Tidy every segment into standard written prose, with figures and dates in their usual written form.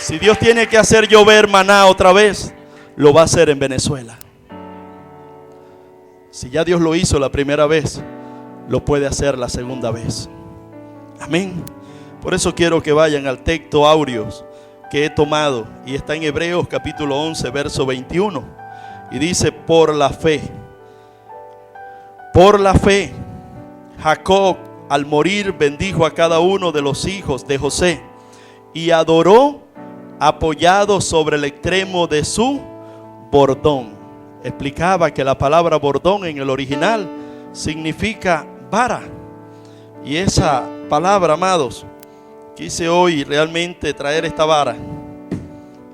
Si Dios tiene que hacer llover maná otra vez, lo va a hacer en Venezuela. Si ya Dios lo hizo la primera vez, lo puede hacer la segunda vez. Amén. Por eso quiero que vayan al texto áureos que he tomado, y está en Hebreos capítulo 11 verso 21, y dice: por la fe Jacob al morir bendijo a cada uno de los hijos de José y adoró apoyado sobre el extremo de su bordón. Explicaba que la palabra bordón en el original significa vara. Y esa palabra, amados, quise hoy realmente traer esta vara.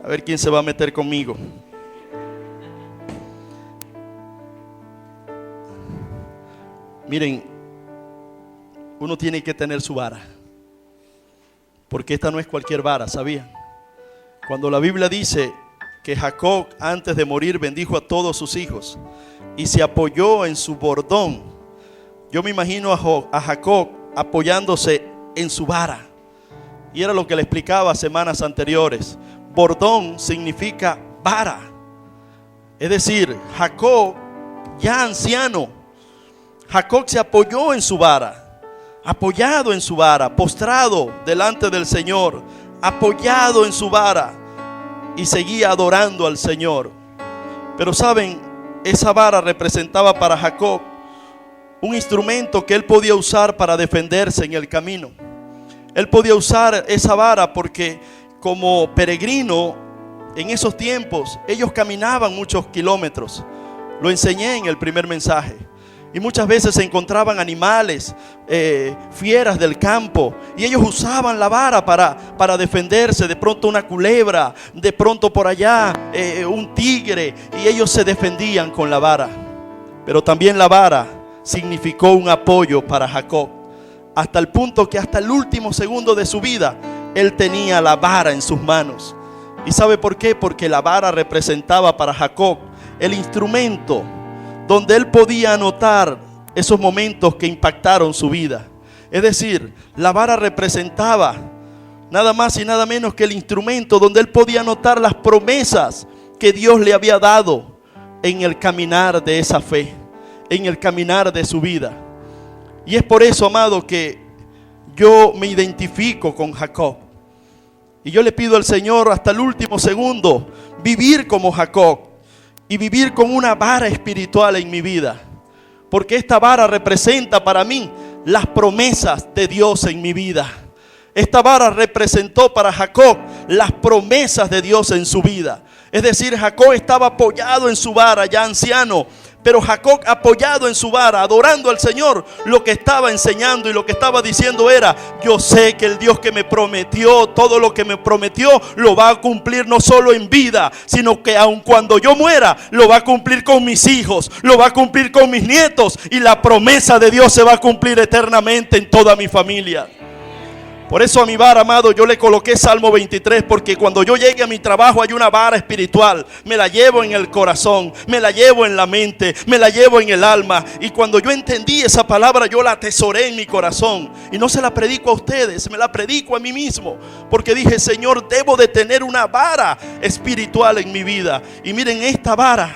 A ver quién se va a meter conmigo. Miren, uno tiene que tener su vara, porque esta no es cualquier vara, ¿sabían? Cuando la Biblia dice que Jacob antes de morir bendijo a todos sus hijos y se apoyó en su bordón, yo me imagino a Jacob apoyándose en su vara. Y era lo que le explicaba semanas anteriores. Bordón significa vara. Es decir, Jacob, ya anciano, Jacob se apoyó en su vara, apoyado en su vara, postrado delante del Señor, apoyado en su vara, y seguía adorando al Señor. Pero saben, esa vara representaba para Jacob un instrumento que él podía usar para defenderse en el camino. Él podía usar esa vara porque como peregrino en esos tiempos ellos caminaban muchos kilómetros. Lo enseñé en el primer mensaje. Y muchas veces se encontraban animales, fieras del campo, y ellos usaban la vara para defenderse. De pronto una culebra, de pronto por allá un tigre, y ellos se defendían con la vara. Pero también la vara significó un apoyo para Jacob, hasta el punto que hasta el último segundo de su vida él tenía la vara en sus manos. ¿Y sabe por qué? Porque la vara representaba para Jacob el instrumento donde él podía anotar esos momentos que impactaron su vida. Es decir, la vara representaba nada más y nada menos que el instrumento donde él podía anotar las promesas que Dios le había dado en el caminar de esa fe, en el caminar de su vida. Y es por eso, amado, que yo me identifico con Jacob. Y yo le pido al Señor hasta el último segundo vivir como Jacob y vivir con una vara espiritual en mi vida, porque esta vara representa para mí las promesas de Dios en mi vida. Esta vara representó para Jacob las promesas de Dios en su vida. Es decir, Jacob estaba apoyado en su vara, ya anciano, pero Jacob apoyado en su vara, adorando al Señor, lo que estaba enseñando y lo que estaba diciendo era: yo sé que el Dios que me prometió, todo lo que me prometió, lo va a cumplir no solo en vida, sino que aun cuando yo muera, lo va a cumplir con mis hijos, lo va a cumplir con mis nietos, y la promesa de Dios se va a cumplir eternamente en toda mi familia. Por eso a mi vara, amado, yo le coloqué Salmo 23, porque cuando yo llegue a mi trabajo hay una vara espiritual. Me la llevo en el corazón, me la llevo en la mente, me la llevo en el alma. Y cuando yo entendí esa palabra, yo la atesoré en mi corazón. Y no se la predico a ustedes, me la predico a mí mismo, porque dije: Señor, debo de tener una vara espiritual en mi vida. Y miren, esta vara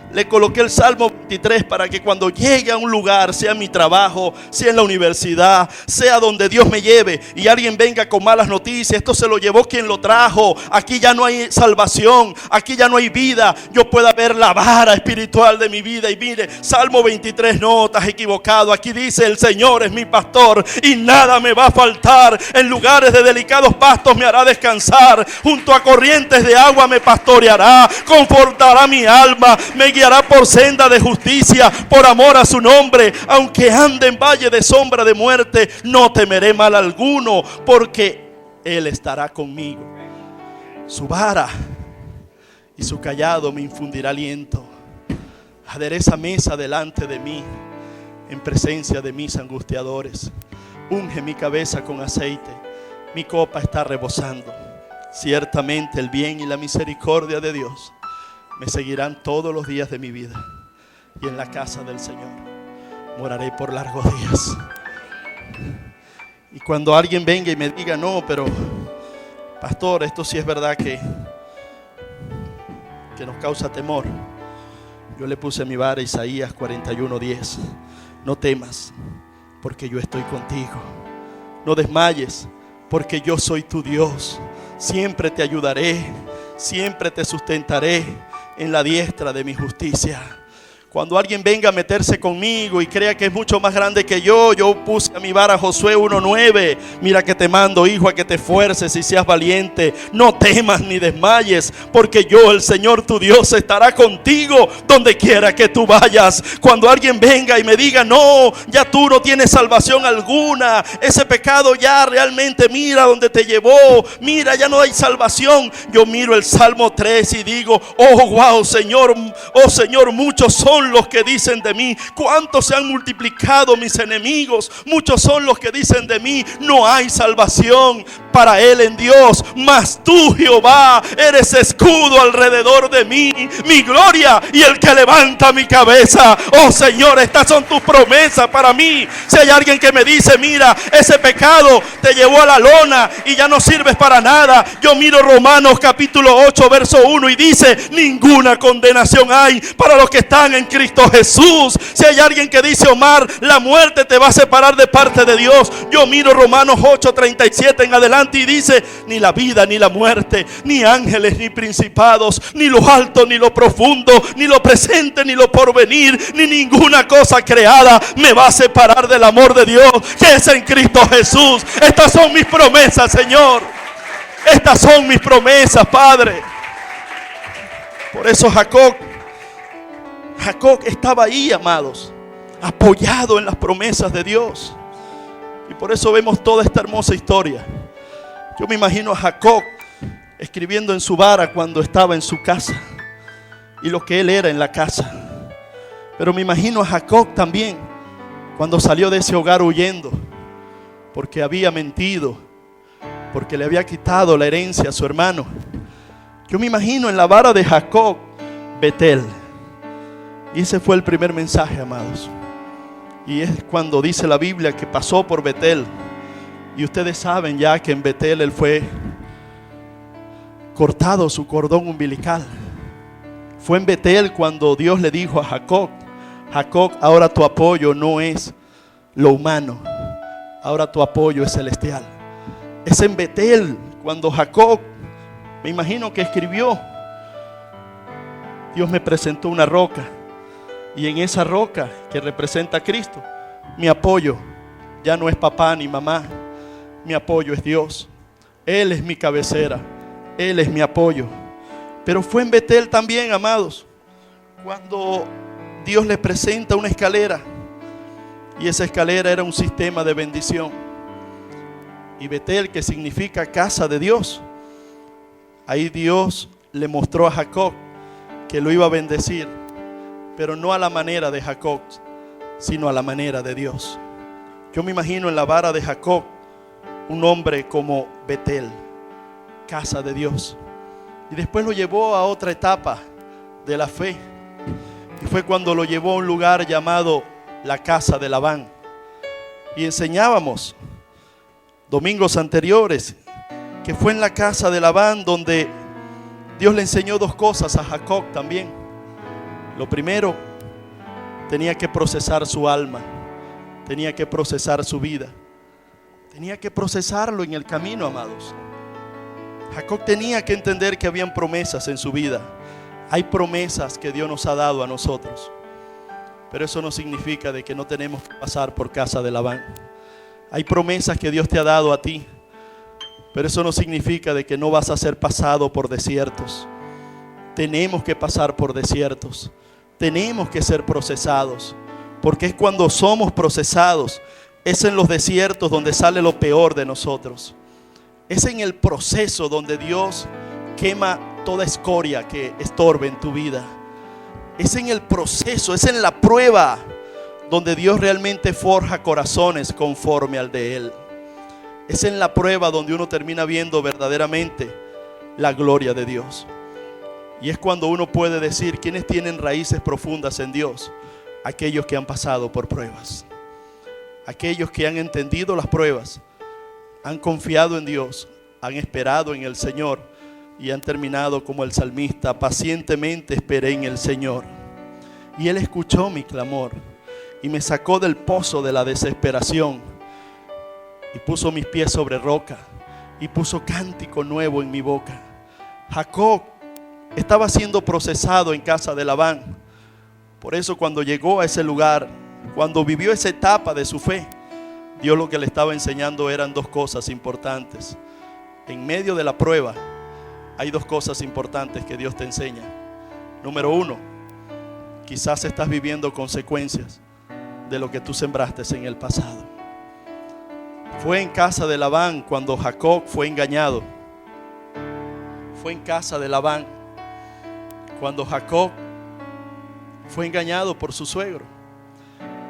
le coloqué el Salmo 23 para que cuando llegue a un lugar, sea en mi trabajo, sea en la universidad, sea donde Dios me lleve, y alguien venga con malas noticias: esto se lo llevó quien lo trajo, aquí ya no hay salvación, aquí ya no hay vida, yo pueda ver la vara espiritual de mi vida. Y mire, Salmo 23, no, estás equivocado. Aquí dice: el Señor es mi pastor y nada me va a faltar. En lugares de delicados pastos me hará descansar, junto a corrientes de agua me pastoreará, confortará mi alma, me guiará por senda de justicia, por amor a su nombre. Aunque ande en valle de sombra de muerte, no temeré mal alguno, porque Él estará conmigo. Su vara y su cayado me infundirá aliento. Adereza mesa delante de mí, en presencia de mis angustiadores. Unge mi cabeza con aceite, mi copa está rebosando. Ciertamente el bien y la misericordia de Dios me seguirán todos los días de mi vida, y en la casa del Señor moraré por largos días. Y cuando alguien venga y me diga: no, pero pastor, esto sí es verdad que nos causa temor. Yo le puse mi vara a Isaías 41:10. No temas, porque yo estoy contigo. No desmayes, porque yo soy tu Dios. Siempre te ayudaré, siempre te sustentaré en la diestra de mi justicia. Cuando alguien venga a meterse conmigo y crea que es mucho más grande que yo puse a mi vara a Josué 1:9. Mira que te mando, hijo, a que te esfuerces y seas valiente. No temas ni desmayes, porque yo, el Señor tu Dios, estará contigo donde quiera que tú vayas. Cuando alguien venga y me diga, no, ya tú no tienes salvación alguna, ese pecado ya realmente, mira donde te llevó, mira, ya no hay salvación. Yo miro el Salmo 3 y digo, oh wow, Señor, oh Señor, muchos son los que dicen de mí, cuántos se han multiplicado mis enemigos. Muchos son los que dicen de mí, no hay salvación para él en Dios. Mas tú, Jehová, eres escudo alrededor de mí, mi gloria y el que levanta mi cabeza. Oh Señor, estas son tus promesas para mí. Si hay alguien que me dice, mira, ese pecado te llevó a la lona y ya no sirves para nada, yo miro Romanos capítulo 8 verso 1 y dice, ninguna condenación hay para los que están en Cristo Jesús. Si hay alguien que dice, Omar, la muerte te va a separar de parte de Dios, yo miro Romanos 8:37 en adelante y dice, ni la vida ni la muerte, ni ángeles ni principados, ni lo alto ni lo profundo, ni lo presente ni lo porvenir, ni ninguna cosa creada me va a separar del amor de Dios que es en Cristo Jesús. Estas son mis promesas, Señor. Estas son mis promesas, Padre. Por eso Jacob estaba ahí, amados, apoyado en las promesas de Dios. Y por eso vemos toda esta hermosa historia. Yo me imagino a Jacob escribiendo en su vara cuando estaba en su casa y lo que él era en la casa. Pero me imagino a Jacob también cuando salió de ese hogar huyendo, porque había mentido, porque le había quitado la herencia a su hermano. Yo me imagino en la vara de Jacob, Betel. Y ese fue el primer mensaje, amados. Y es cuando dice la Biblia que pasó por Betel. Y ustedes saben ya que en Betel él fue cortado su cordón umbilical. Fue en Betel cuando Dios le dijo a Jacob, Jacob, ahora tu apoyo no es lo humano, ahora tu apoyo es celestial. Es en Betel cuando Jacob, me imagino que escribió, Dios me presentó una roca. Y en esa roca que representa a Cristo, mi apoyo ya no es papá ni mamá. Mi apoyo es Dios. Él es mi cabecera. Él es mi apoyo. Pero fue en Betel también, amados, cuando Dios le presenta una escalera. Y esa escalera era un sistema de bendición. Y Betel, que significa casa de Dios, ahí Dios le mostró a Jacob que lo iba a bendecir, pero no a la manera de Jacob, sino a la manera de Dios. Yo me imagino en la vara de Jacob un hombre como Betel, casa de Dios. Y después lo llevó a otra etapa de la fe. Y fue cuando lo llevó a un lugar llamado la casa de Labán. Y enseñábamos domingos anteriores que fue en la casa de Labán donde Dios le enseñó dos cosas a Jacob también. Lo primero, tenía que procesar su alma, tenía que procesar su vida, tenía que procesarlo en el camino, amados. Jacob tenía que entender que habían promesas en su vida. Hay promesas que Dios nos ha dado a nosotros, pero eso no significa de que no tenemos que pasar por casa de Labán. Hay promesas que Dios te ha dado a ti, pero eso no significa de que no vas a ser pasado por desiertos. Tenemos que pasar por desiertos. Tenemos que ser procesados, porque es cuando somos procesados, es en los desiertos donde sale lo peor de nosotros. Es en el proceso donde Dios quema toda escoria que estorbe en tu vida. Es en el proceso, es en la prueba donde Dios realmente forja corazones conforme al de Él. Es en la prueba donde uno termina viendo verdaderamente la gloria de Dios. Y es cuando uno puede decir, ¿quiénes tienen raíces profundas en Dios? Aquellos que han pasado por pruebas. Aquellos que han entendido las pruebas, han confiado en Dios han esperado en el Señor y han terminado como el salmista: pacientemente esperé en el Señor, y Él escuchó mi clamor y me sacó del pozo de la desesperación, y puso mis pies sobre roca y puso cántico nuevo en mi boca. Jacob estaba siendo procesado en casa de Labán. Por eso cuando llegó a ese lugar, cuando vivió esa etapa de su fe, Dios lo que le estaba enseñando eran dos cosas importantes. En medio de la prueba hay dos cosas importantes que Dios te enseña. Número uno, quizás estás viviendo consecuencias de lo que tú sembraste en el pasado. Fue en casa de Labán cuando Jacob fue engañado. Fue en casa de Labán cuando Jacob fue engañado por su suegro.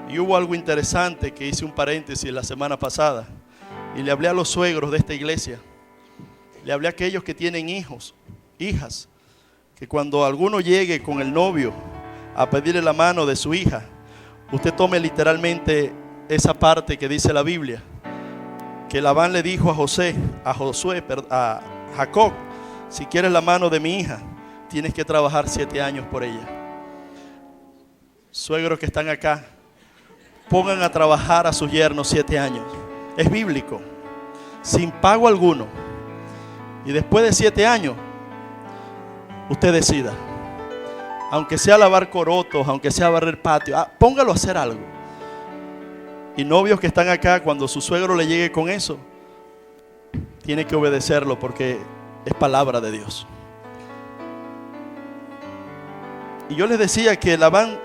Y hubo algo interesante que hice un paréntesis la semana pasada, y le hablé a los suegros de esta iglesia. Le hablé a aquellos que tienen hijos, hijas, que cuando alguno llegue con el novio a pedirle la mano de su hija, usted tome literalmente esa parte que dice la Biblia, que Labán le dijo a Jacob: si quieres la mano de mi hija, tienes que trabajar 7 años por ella. Suegros que están acá, pongan a trabajar a sus yernos 7 años. Es bíblico, sin pago alguno. Y después de 7 años, usted decida. Aunque sea lavar corotos, aunque sea barrer patio, póngalo a hacer algo. Y novios que están acá, cuando su suegro le llegue con eso, tiene que obedecerlo porque es palabra de Dios. Y yo les decía que Labán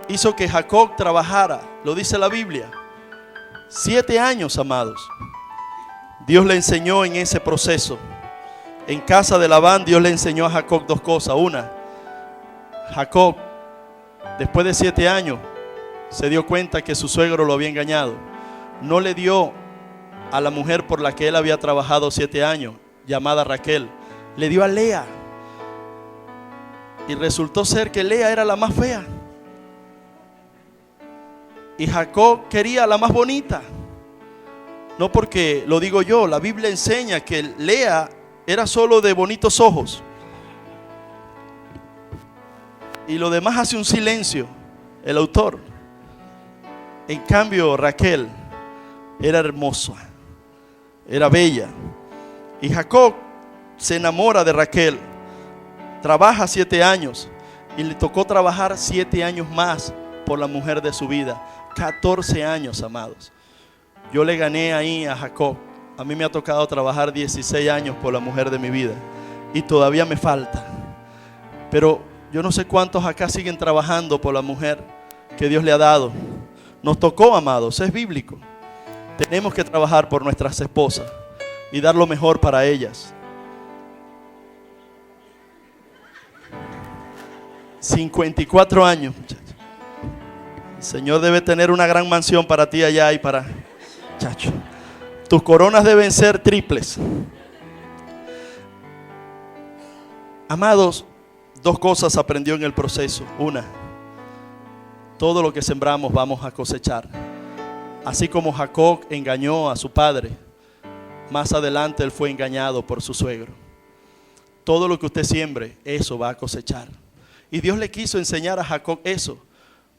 hizo que Jacob trabajara, lo dice la Biblia, 7 años, amados. Dios le enseñó en ese proceso. En casa de Labán, Dios le enseñó a Jacob dos cosas. Una, Jacob, después de 7 años, se dio cuenta que su suegro lo había engañado. No le dio a la mujer por la que él había trabajado 7 años, llamada Raquel. Le dio a Lea. Y resultó ser que Lea era la más fea. Y Jacob quería a la más bonita. No porque lo digo yo, la Biblia enseña que Lea era solo de bonitos ojos. Y lo demás hace un silencio el autor. En cambio, Raquel era hermosa, era bella. Y Jacob se enamora de Raquel. Trabaja 7 años y le tocó trabajar 7 años más por la mujer de su vida. 14 años, amados. Yo le gané ahí a Jacob. A mí me ha tocado trabajar 16 años por la mujer de mi vida y todavía me falta. Pero yo no sé cuántos acá siguen trabajando por la mujer que Dios le ha dado. Nos tocó, amados, es bíblico. Tenemos que trabajar por nuestras esposas y dar lo mejor para ellas. 54 años, muchachos. El Señor debe tener una gran mansión para ti allá y para... Chacho, tus coronas deben ser triples. Amados, dos cosas aprendió en el proceso. Una, todo lo que sembramos vamos a cosechar. Así como Jacob engañó a su padre, más adelante él fue engañado por su suegro. Todo lo que usted siembre, eso va a cosechar. Y Dios le quiso enseñar a Jacob eso.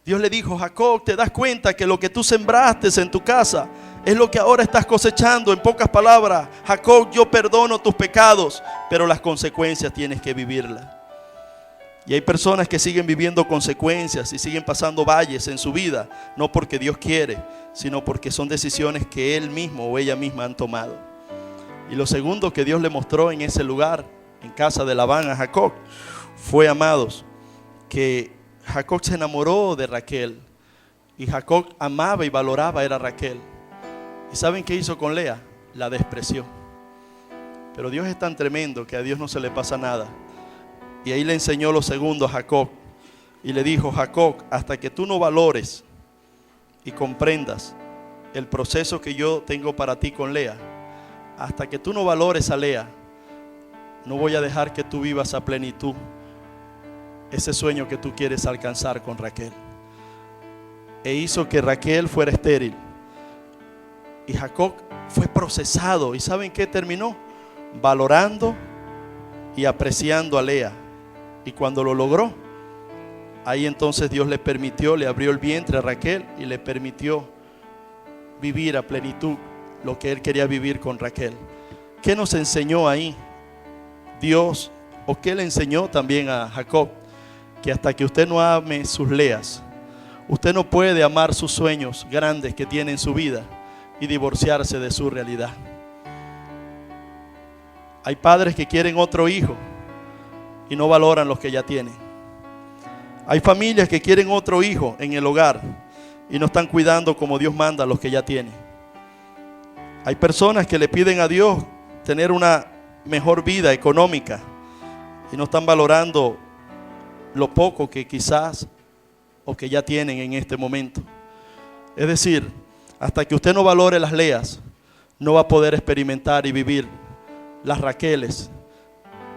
Dios le dijo: Jacob, ¿te das cuenta que lo que tú sembraste en tu casa es lo que ahora estás cosechando? En pocas palabras, Jacob, yo perdono tus pecados, pero las consecuencias tienes que vivirlas. Y hay personas que siguen viviendo consecuencias y siguen pasando valles en su vida, no porque Dios quiere, sino porque son decisiones que él mismo o ella misma han tomado. Y lo segundo que Dios le mostró en ese lugar, en casa de Labán a Jacob, fue, amados, que Jacob se enamoró de Raquel. Y Jacob amaba y valoraba a Raquel. ¿Y saben qué hizo con Lea? La despreció. Pero Dios es tan tremendo que a Dios no se le pasa nada. Y ahí le enseñó lo segundo a Jacob. Y le dijo: Jacob, hasta que tú no valores y comprendas el proceso que yo tengo para ti con Lea, hasta que tú no valores a Lea, no voy a dejar que tú vivas a plenitud ese sueño que tú quieres alcanzar con Raquel. E hizo que Raquel fuera estéril. Y Jacob fue procesado. ¿Y saben qué terminó? valorando y apreciando a Lea. Y cuando lo logró, ahí entonces Dios le permitió, le abrió el vientre a Raquel y le permitió vivir a plenitud lo que él quería vivir con Raquel. ¿Qué nos enseñó ahí Dios? ¿O qué le enseñó también a Jacob? Que hasta que usted no ame sus Leas, usted no puede amar sus sueños grandes que tiene en su vida y divorciarse de su realidad. Hay padres que quieren otro hijo y no valoran los que ya tienen. Hay familias que quieren otro hijo en el hogar y no están cuidando como Dios manda a los que ya tienen. Hay personas que le piden a Dios tener una mejor vida económica y no están valorando lo poco que quizás o que ya tienen en este momento. Es decir, hasta que usted no valore las Leas, no va a poder experimentar y vivir las Raqueles.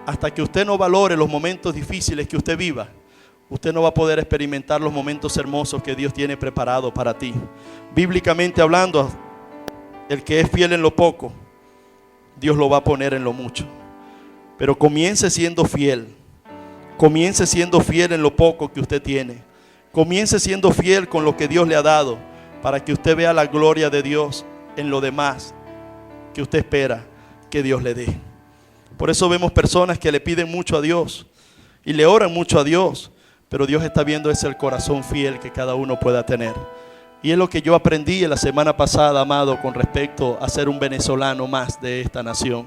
Hasta que usted no valore los momentos difíciles que usted viva, usted no va a poder experimentar los momentos hermosos que Dios tiene preparado para ti. Bíblicamente hablando, el que es fiel en lo poco, Dios lo va a poner en lo mucho. Pero comience siendo fiel. Comience siendo fiel en lo poco que usted tiene. Comience siendo fiel con lo que Dios le ha dado, para que usted vea la gloria de Dios en lo demás que usted espera que Dios le dé. Por eso vemos personas que le piden mucho a Dios y le oran mucho a Dios, pero Dios está viendo ese el corazón fiel que cada uno pueda tener. Y es lo que yo aprendí en la semana pasada, amado, con respecto a ser un venezolano más de esta nación.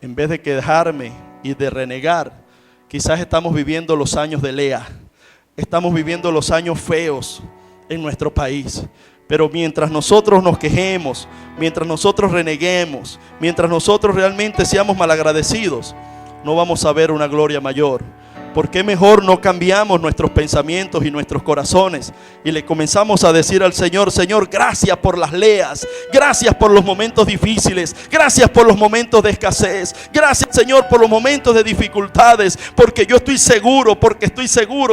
En vez de quejarme y de renegar, quizás estamos viviendo los años de Lea. Estamos viviendo los años feos en nuestro país. Pero mientras nosotros nos quejemos, mientras nosotros reneguemos, mientras nosotros realmente seamos malagradecidos, no vamos a ver una gloria mayor. ¿Por qué mejor no cambiamos nuestros pensamientos y nuestros corazones y le comenzamos a decir al Señor: Señor, gracias por las Leas, gracias por los momentos difíciles, gracias por los momentos de escasez, gracias, Señor, por los momentos de dificultades, porque yo estoy seguro,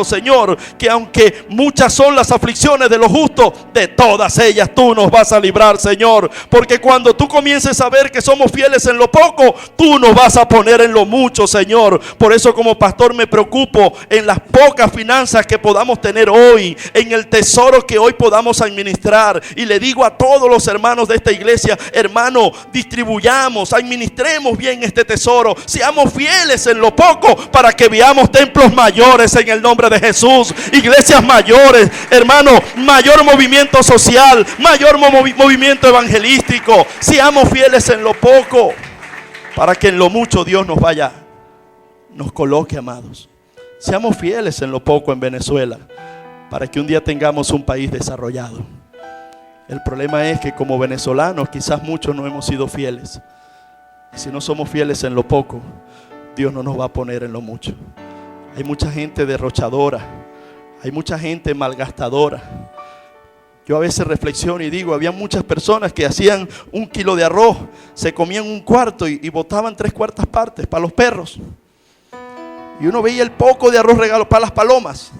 Señor, que aunque muchas son las aflicciones de los justos, de todas ellas tú nos vas a librar, Señor, porque cuando tú comiences a ver que somos fieles en lo poco, tú nos vas a poner en lo mucho, Señor. Por eso, como pastor, me preocupo en las pocas finanzas que podamos tener hoy, en el tesoro que hoy podamos administrar. Y le digo a todos los hermanos de esta iglesia: hermano, distribuyamos, administremos bien este tesoro, seamos fieles en lo poco para que veamos templos mayores en el nombre de Jesús, iglesias mayores, hermano, mayor movimiento social, mayor movimiento evangelístico. Seamos fieles en lo poco para que en lo mucho Dios nos coloque, amados. Seamos fieles en lo poco en Venezuela, para que un día tengamos un país desarrollado. El problema es que como venezolanos quizás muchos no hemos sido fieles. Y si no somos fieles en lo poco, Dios no nos va a poner en lo mucho. Hay mucha gente derrochadora, hay mucha gente malgastadora. Yo a veces reflexiono y digo, había muchas personas que hacían 1 kilo de arroz, se comían 1/4 y botaban 3/4 partes para los perros. Y uno veía el poco de arroz regalo para las palomas.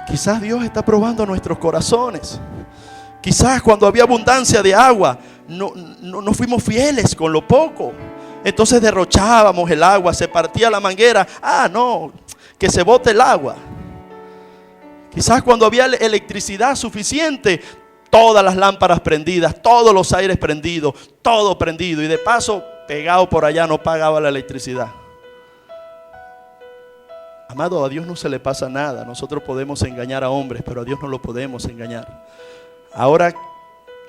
Quizás Dios está probando nuestros corazones. Quizás cuando había abundancia de agua, no fuimos fieles con lo poco. Entonces derrochábamos el agua, se partía la manguera. Que se bote el agua. Quizás cuando había electricidad suficiente, todas las lámparas prendidas, todos los aires prendidos, todo prendido. Y de paso, pegado por allá, no pagaba la electricidad. Amado, a Dios no se le pasa nada. Nosotros podemos engañar a hombres, pero a Dios no lo podemos engañar. Ahora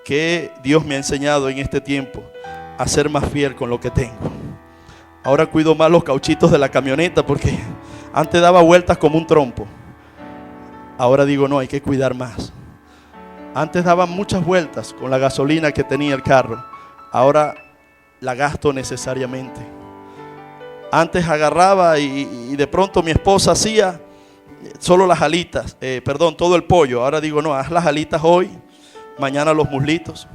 que Dios me ha enseñado en este tiempo a ser más fiel con lo que tengo. Ahora cuido más los cauchitos de la camioneta, porque antes daba vueltas como un trompo. Ahora digo, no, hay que cuidar más. Antes daba muchas vueltas con la gasolina que tenía el carro. Ahora la gasto necesariamente. Antes agarraba y de pronto mi esposa hacía solo las alitas, todo el pollo. Ahora digo, no, haz las alitas hoy, mañana los muslitos.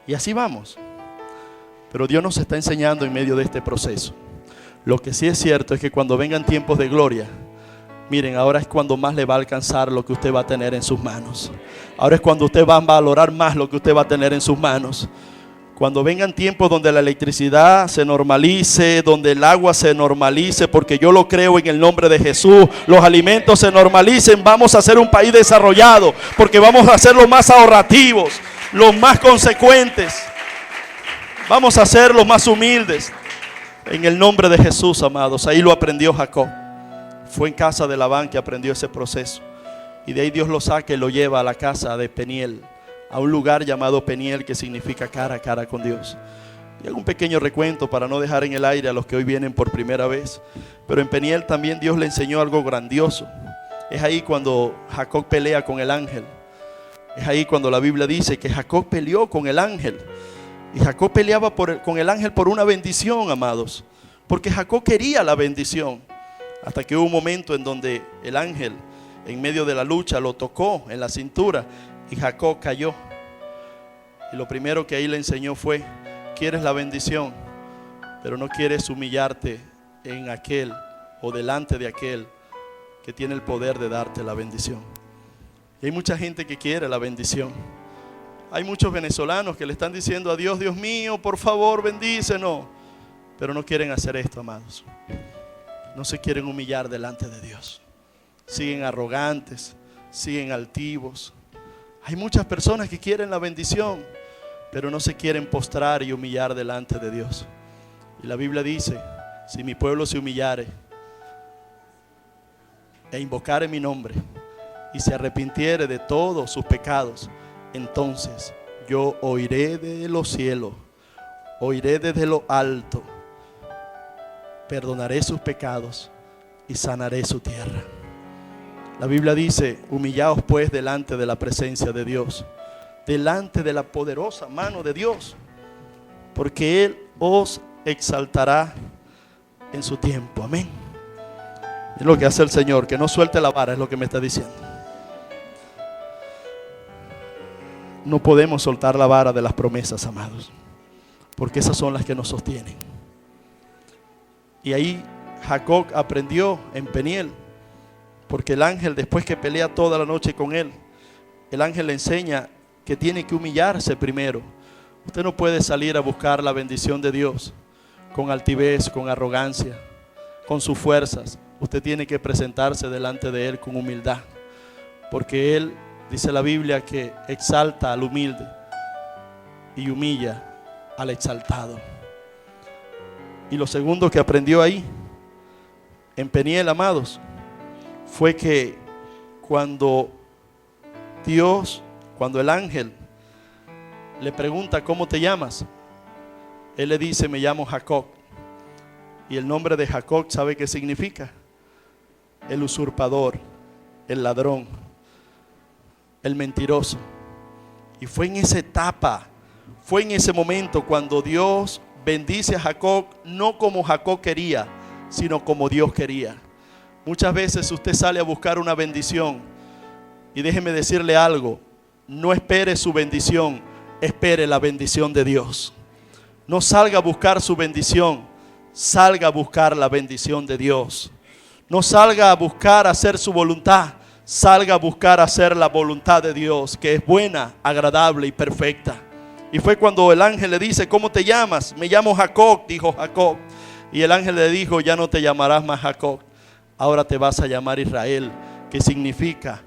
Y así vamos. Pero Dios nos está enseñando en medio de este proceso. Lo que sí es cierto es que cuando vengan tiempos de gloria, miren, ahora es cuando más le va a alcanzar lo que usted va a tener en sus manos. Ahora es cuando usted va a valorar más lo que usted va a tener en sus manos. Cuando vengan tiempos donde la electricidad se normalice, donde el agua se normalice, porque yo lo creo en el nombre de Jesús, los alimentos se normalicen, vamos a ser un país desarrollado, porque vamos a ser los más ahorrativos, los más consecuentes, vamos a ser los más humildes. En el nombre de Jesús, amados. Ahí lo aprendió Jacob. Fue en casa de Labán que aprendió ese proceso. Y de ahí Dios lo saca y lo lleva a la casa de Peniel, a un lugar llamado Peniel, que significa cara a cara con Dios. Y hago un pequeño recuento para no dejar en el aire a los que hoy vienen por primera vez. Pero en Peniel también Dios le enseñó algo grandioso. Es ahí cuando Jacob pelea con el ángel. Es ahí cuando la Biblia dice que Jacob peleó con el ángel. Y Jacob peleaba con el ángel por una bendición, amados. Porque Jacob quería la bendición. Hasta que hubo un momento en donde el ángel, en medio de la lucha, lo tocó en la cintura. Y Jacob cayó. Y lo primero que ahí le enseñó fue: quieres la bendición, pero no quieres humillarte en aquel o delante de aquel que tiene el poder de darte la bendición. Y hay mucha gente que quiere la bendición. Hay muchos venezolanos que le están diciendo a Dios: Dios mío, por favor, bendícenos. Pero no quieren hacer esto, amados. No se quieren humillar delante de Dios. Siguen arrogantes, siguen altivos. Hay muchas personas que quieren la bendición, pero no se quieren postrar y humillar delante de Dios. Y la Biblia dice: si mi pueblo se humillare e invocare mi nombre y se arrepintiere de todos sus pecados, entonces yo oiré de los cielos, oiré desde lo alto, perdonaré sus pecados y sanaré su tierra. La Biblia dice: humillaos pues delante de la presencia de Dios, delante de la poderosa mano de Dios, porque Él os exaltará en su tiempo. Amén. Es lo que hace el Señor, que no suelte la vara, es lo que me está diciendo. No podemos soltar la vara de las promesas, amados, porque esas son las que nos sostienen. Y ahí Jacob aprendió en Peniel, porque el ángel, después que pelea toda la noche con él, el ángel le enseña que tiene que humillarse primero. Usted no puede salir a buscar la bendición de Dios con altivez, con arrogancia, con sus fuerzas. Usted tiene que presentarse delante de Él con humildad, porque Él, dice la Biblia, que exalta al humilde y humilla al exaltado. Y lo segundo que aprendió ahí en Peniel, amados, fue que cuando el ángel le pregunta: ¿cómo te llamas?, él le dice: me llamo Jacob. Y el nombre de Jacob, ¿sabe qué significa? El usurpador, el ladrón, el mentiroso. Y fue en esa etapa, fue en ese momento cuando Dios bendice a Jacob, no como Jacob quería, sino como Dios quería. Muchas veces usted sale a buscar una bendición, y déjeme decirle algo: no espere su bendición, espere la bendición de Dios. No salga a buscar su bendición, salga a buscar la bendición de Dios. No salga a buscar hacer su voluntad, salga a buscar hacer la voluntad de Dios, que es buena, agradable y perfecta. Y fue cuando el ángel le dice: ¿cómo te llamas? Me llamo Jacob, dijo Jacob. Y el ángel le dijo: ya no te llamarás más Jacob, ahora te vas a llamar Israel, que significa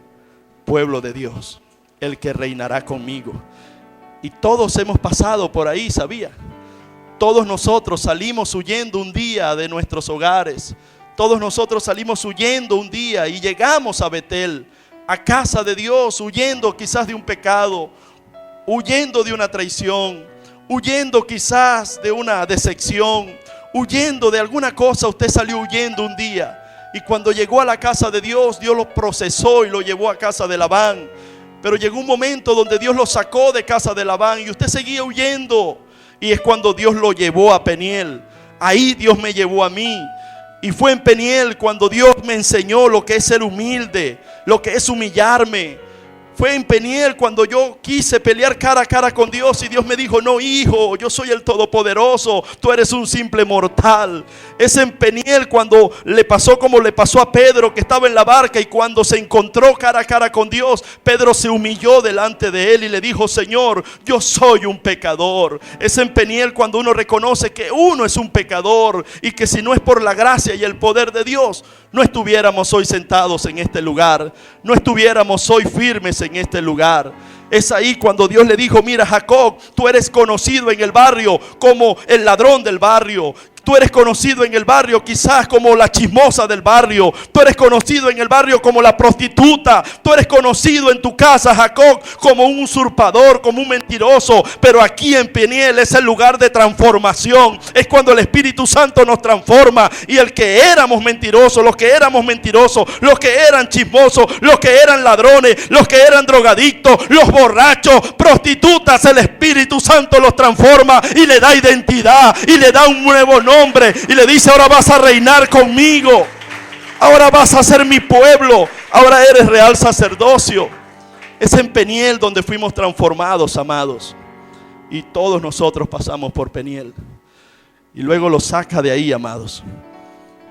pueblo de Dios, el que reinará conmigo. Y todos hemos pasado por ahí, ¿sabía? Todos nosotros salimos huyendo un día de nuestros hogares. Todos nosotros salimos huyendo un día y llegamos a Betel, a casa de Dios, huyendo quizás de un pecado, huyendo de una traición, huyendo quizás de una decepción, huyendo de alguna cosa. Usted salió huyendo un día, y cuando llegó a la casa de Dios, Dios lo procesó y lo llevó a casa de Labán. Pero llegó un momento donde Dios lo sacó de casa de Labán y usted seguía huyendo. Y es cuando Dios lo llevó a Peniel. Ahí Dios me llevó a mí. Y fue en Peniel cuando Dios me enseñó lo que es ser humilde, lo que es humillarme. Fue en Peniel cuando yo quise pelear cara a cara con Dios y Dios me dijo: no, hijo, yo soy el Todopoderoso, tú eres un simple mortal. Es en Peniel cuando le pasó como le pasó a Pedro, que estaba en la barca, y cuando se encontró cara a cara con Dios, Pedro se humilló delante de él y le dijo: Señor, yo soy un pecador. Es en Peniel cuando uno reconoce que uno es un pecador y que si no es por la gracia y el poder de Dios, no estuviéramos hoy sentados en este lugar, no estuviéramos hoy firmes en este lugar. Es ahí cuando Dios le dijo: mira, Jacob, tú eres conocido en el barrio como el ladrón del barrio. Tú eres conocido en el barrio quizás como la chismosa del barrio. Tú eres conocido en el barrio como la prostituta. Tú eres conocido en tu casa, Jacob, como un usurpador, como un mentiroso. Pero aquí en Peniel es el lugar de transformación. Es cuando el Espíritu Santo nos transforma. Y el que éramos mentirosos, los que éramos mentirosos, los que eran chismosos, los que eran ladrones, los que eran drogadictos, los borrachos, prostitutas, el Espíritu Santo los transforma y le da identidad y le da un nuevo nombre. Y le dice: ahora vas a reinar conmigo, ahora vas a ser mi pueblo, ahora eres real sacerdocio. Es en Peniel donde fuimos transformados, amados. Y todos nosotros pasamos por Peniel. Y luego lo saca de ahí, amados.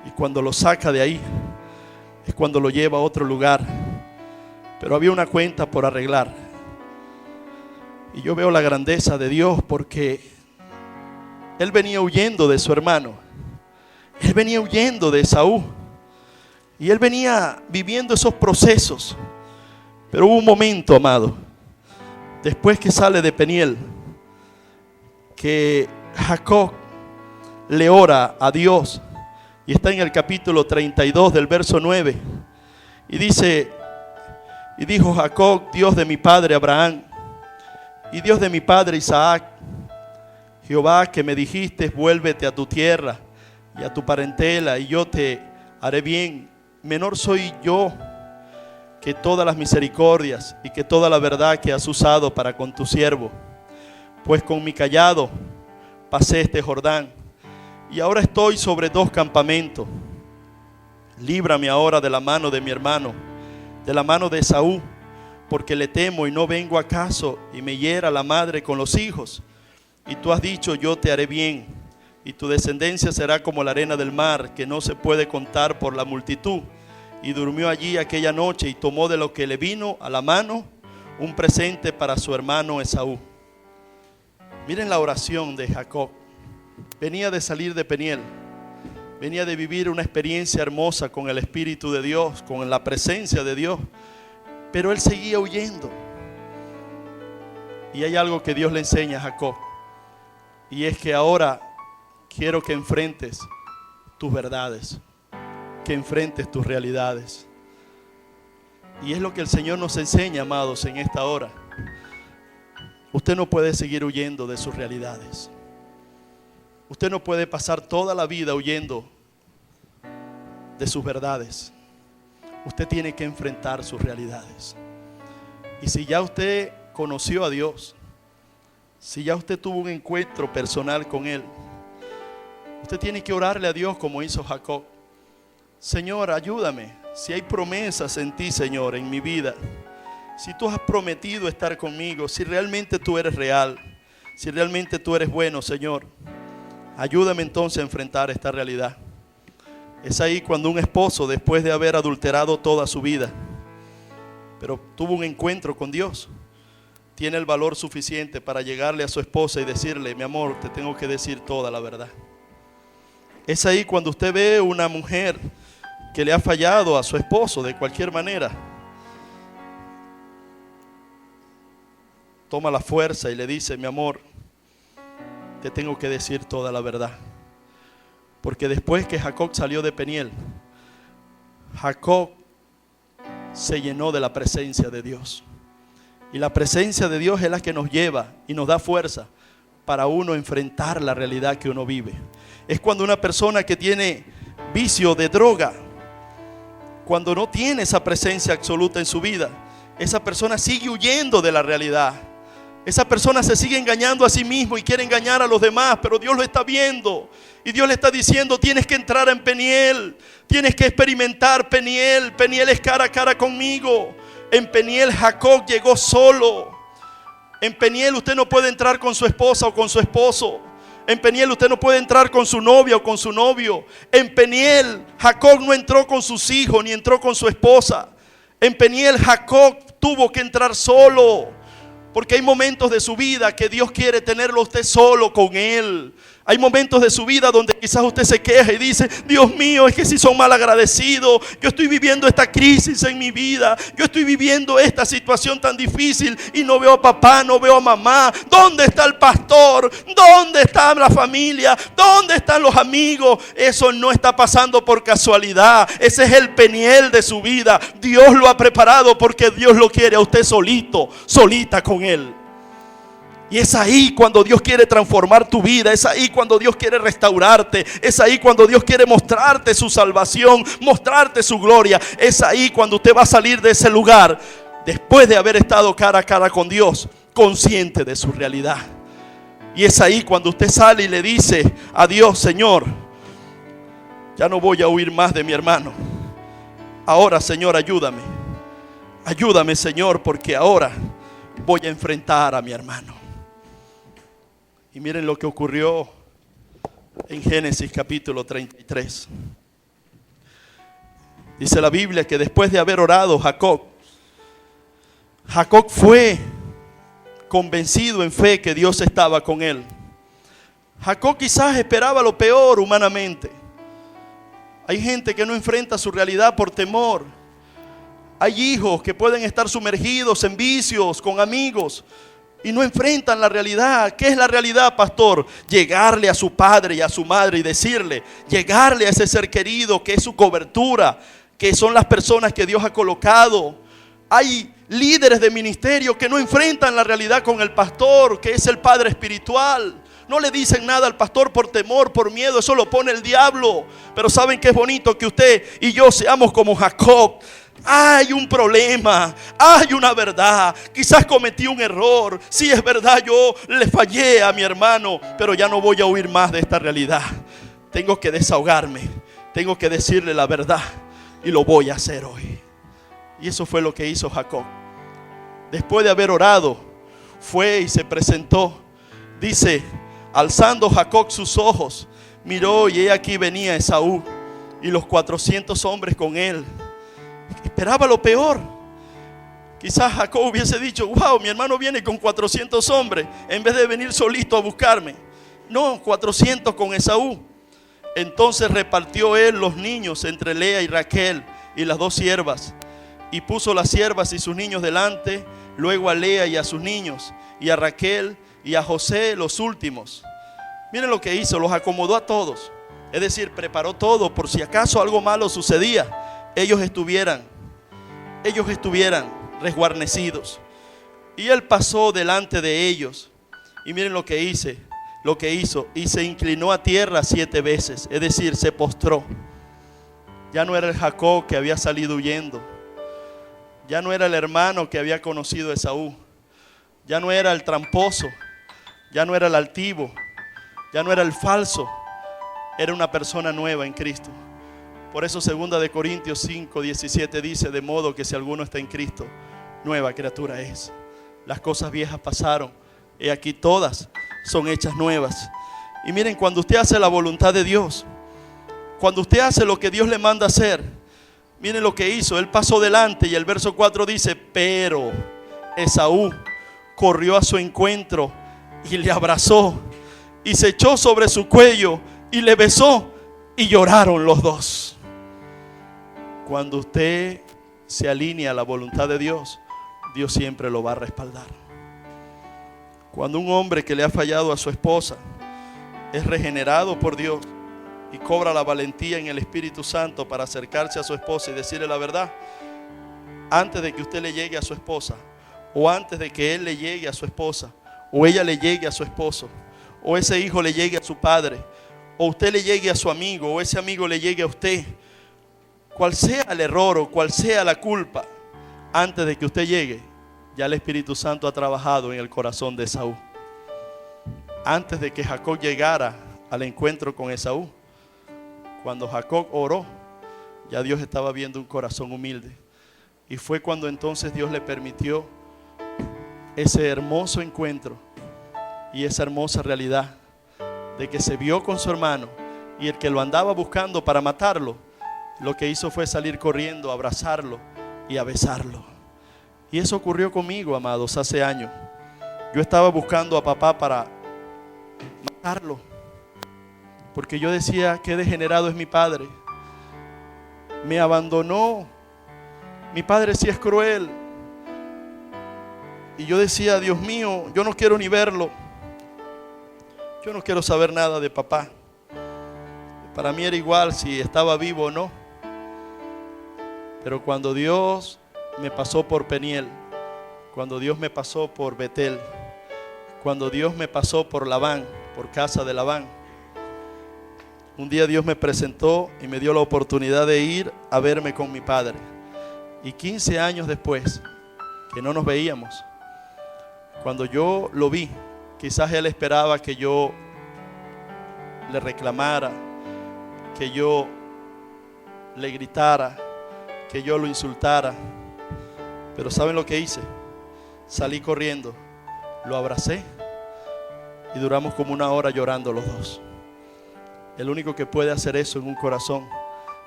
Y cuando lo saca de ahí es cuando lo lleva a otro lugar. Pero había una cuenta por arreglar. Y yo veo la grandeza de Dios, porque él venía huyendo de su hermano. Él venía huyendo de Esaú. Y él venía viviendo esos procesos. Pero hubo un momento, amado, después que sale de Peniel, que Jacob le ora a Dios. Y está en el capítulo 32 del verso 9. Y dice: y dijo Jacob: Dios de mi padre Abraham y Dios de mi padre Isaac, Jehová, que me dijiste: vuélvete a tu tierra y a tu parentela, y yo te haré bien. Menor soy yo que todas las misericordias y que toda la verdad que has usado para con tu siervo. Pues con mi cayado pasé este Jordán, y ahora estoy sobre 2 campamentos. Líbrame ahora de la mano de mi hermano, de la mano de Esaú, porque le temo y no vengo acaso y me hiera la madre con los hijos. Y tú has dicho: yo te haré bien, y tu descendencia será como la arena del mar, que no se puede contar por la multitud. Y durmió allí aquella noche, y tomó de lo que le vino a la mano un presente para su hermano Esaú. Miren la oración de Jacob. Venía de salir de Peniel, venía de vivir una experiencia hermosa con el Espíritu de Dios, con la presencia de Dios, pero él seguía huyendo. Y hay algo que Dios le enseña a Jacob. Y es que ahora quiero que enfrentes tus verdades, que enfrentes tus realidades. Y es lo que el Señor nos enseña, amados, en esta hora. Usted no puede seguir huyendo de sus realidades. Usted no puede pasar toda la vida huyendo de sus verdades. Usted tiene que enfrentar sus realidades. Y si ya usted conoció a Dios, si ya usted tuvo un encuentro personal con Él, usted tiene que orarle a Dios como hizo Jacob. Señor, ayúdame. Si hay promesas en ti, Señor, en mi vida, si tú has prometido estar conmigo, si realmente tú eres real, si realmente tú eres bueno, Señor, ayúdame entonces a enfrentar esta realidad. Es ahí cuando un esposo, después de haber adulterado toda su vida, pero tuvo un encuentro con Dios, tiene el valor suficiente para llegarle a su esposa y decirle: mi amor, te tengo que decir toda la verdad. Es ahí cuando usted ve una mujer que le ha fallado a su esposo de cualquier manera, toma la fuerza y le dice: mi amor, te tengo que decir toda la verdad. Porque después que Jacob salió de Peniel, Jacob se llenó de la presencia de Dios. Y la presencia de Dios es la que nos lleva y nos da fuerza para uno enfrentar la realidad que uno vive. Es cuando una persona que tiene vicio de droga, cuando no tiene esa presencia absoluta en su vida, esa persona sigue huyendo de la realidad. Esa persona se sigue engañando a sí mismo y quiere engañar a los demás, pero Dios lo está viendo. Y Dios le está diciendo: tienes que entrar en Peniel, tienes que experimentar Peniel. Peniel es cara a cara conmigo. En Peniel Jacob llegó solo. En Peniel usted no puede entrar con su esposa o con su esposo. En Peniel usted no puede entrar con su novia o con su novio. En Peniel Jacob no entró con sus hijos ni entró con su esposa. En Peniel Jacob tuvo que entrar solo. Porque hay momentos de su vida que Dios quiere tenerlo a usted solo con Él. Hay momentos de su vida donde quizás usted se queja y dice: Dios mío, es que si son mal agradecidos. Yo estoy viviendo esta crisis en mi vida. Yo estoy viviendo esta situación tan difícil y no veo a papá, no veo a mamá. ¿Dónde está el pastor? ¿Dónde está la familia? ¿Dónde están los amigos? Eso no está pasando por casualidad. Ese es el Peniel de su vida. Dios lo ha preparado porque Dios lo quiere a usted solito, solita con Él. Y es ahí cuando Dios quiere transformar tu vida. Es ahí cuando Dios quiere restaurarte. Es ahí cuando Dios quiere mostrarte su salvación, mostrarte su gloria. Es ahí cuando usted va a salir de ese lugar, después de haber estado cara a cara con Dios, consciente de su realidad. Y es ahí cuando usted sale y le dice a Dios: Señor, ya no voy a huir más de mi hermano. Ahora, Señor, ayúdame. Ayúdame, Señor, porque ahora voy a enfrentar a mi hermano. Y miren lo que ocurrió en Génesis capítulo 33. Dice la Biblia que después de haber orado Jacob fue convencido en fe que Dios estaba con él. Jacob quizás esperaba lo peor humanamente. Hay gente que no enfrenta su realidad por temor. Hay hijos que pueden estar sumergidos en vicios con amigos y no enfrentan la realidad. ¿Qué es la realidad, pastor? Llegarle a su padre y a su madre y decirle, llegarle a ese ser querido que es su cobertura, que son las personas que Dios ha colocado. Hay líderes de ministerio que no enfrentan la realidad con el pastor, que es el padre espiritual. No le dicen nada al pastor por temor, por miedo. Eso lo pone el diablo. Pero ¿saben qué es bonito? Que usted y yo seamos como Jacob. Hay un problema, hay una verdad. Quizás cometí un error. Sí, es verdad, yo le fallé a mi hermano, pero ya no voy a huir más de esta realidad. Tengo que desahogarme, tengo que decirle la verdad, y lo voy a hacer hoy. Y eso fue lo que hizo Jacob. Después de haber orado, fue y se presentó. Dice: alzando Jacob sus ojos, miró, y he aquí venía Esaú y los 400 hombres con él. Esperaba lo peor. Quizás Jacob hubiese dicho: wow, mi hermano viene con 400 hombres en vez de venir solito a buscarme. No, 400 con Esaú. Entonces repartió él los niños entre Lea y Raquel y las dos siervas, y puso las siervas y sus niños delante, luego a Lea y a sus niños, y a Raquel y a José los últimos. Miren lo que hizo: los acomodó a todos. Es decir, preparó todo por si acaso algo malo sucedía, ellos estuvieran resguarnecidos. Y él pasó delante de ellos. Y miren lo que hizo. Y se inclinó a tierra 7 veces. Es decir, se postró. Ya no era el Jacob que había salido huyendo. Ya no era el hermano que había conocido a Esaú. Ya no era el tramposo. Ya no era el altivo. Ya no era el falso. Era una persona nueva en Cristo. Por eso 2 de Corintios 5:17 dice: de modo que si alguno está en Cristo, nueva criatura es. Las cosas viejas pasaron, y aquí todas son hechas nuevas. Y miren, cuando usted hace la voluntad de Dios, cuando usted hace lo que Dios le manda hacer, miren lo que hizo. Él pasó delante, y el verso 4 dice: pero Esaú corrió a su encuentro y le abrazó, y se echó sobre su cuello y le besó, y lloraron los dos. Cuando usted se alinea a la voluntad de Dios, Dios siempre lo va a respaldar. Cuando un hombre que le ha fallado a su esposa es regenerado por Dios y cobra la valentía en el Espíritu Santo para acercarse a su esposa y decirle la verdad, antes de que usted le llegue a su esposa, o antes de que él le llegue a su esposa, o ella le llegue a su esposo, o ese hijo le llegue a su padre, o usted le llegue a su amigo, o ese amigo le llegue a usted, cual sea el error o cual sea la culpa, antes de que usted llegue, ya el Espíritu Santo ha trabajado en el corazón de Esaú. Antes de que Jacob llegara al encuentro con Esaú, cuando Jacob oró, ya Dios estaba viendo un corazón humilde. Y fue cuando entonces Dios le permitió ese hermoso encuentro y esa hermosa realidad de que se vio con su hermano, y el que lo andaba buscando para matarlo, lo que hizo fue salir corriendo, a abrazarlo y a besarlo. Y eso ocurrió conmigo, amados, hace años. Yo estaba buscando a papá para matarlo, porque yo decía: qué degenerado es mi padre, me abandonó, mi padre sí es cruel. Y yo decía: Dios mío, yo no quiero ni verlo, yo no quiero saber nada de papá. Para mí era igual si estaba vivo o no. Pero cuando Dios me pasó por Peniel, cuando Dios me pasó por Betel, cuando Dios me pasó por Labán, por casa de Labán, un día Dios me presentó y me dio la oportunidad de ir a verme con mi padre. Y 15 años después, que no nos veíamos, cuando yo lo vi, quizás él esperaba que yo le reclamara, que yo le gritara, que yo lo insultara. Pero ¿saben lo que hice? Salí corriendo, lo abracé y duramos como 1 hora llorando los dos. El único que puede hacer eso en un corazón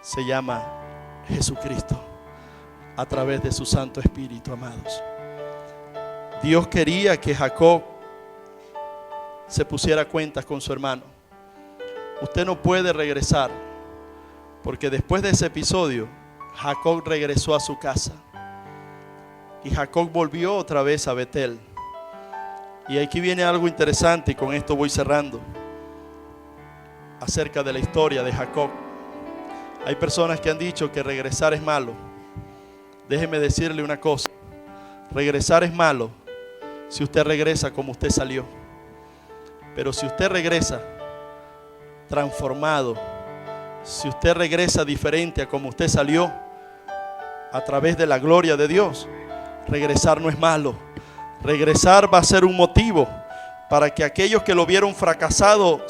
se llama Jesucristo, a través de su Santo Espíritu, amados. Dios quería que Jacob se pusiera cuentas con su hermano. Usted no puede regresar, porque después de ese episodio, Jacob regresó a su casa. Y Jacob volvió otra vez a Betel. Y aquí viene algo interesante, y con esto voy cerrando, acerca de la historia de Jacob. Hay personas que han dicho que regresar es malo. Déjeme decirle una cosa: regresar es malo si usted regresa como usted salió. Pero si usted regresa transformado, si usted regresa diferente a como usted salió, a través de la gloria de Dios, regresar no es malo. Regresar va a ser un motivo para que aquellos que lo vieron fracasado,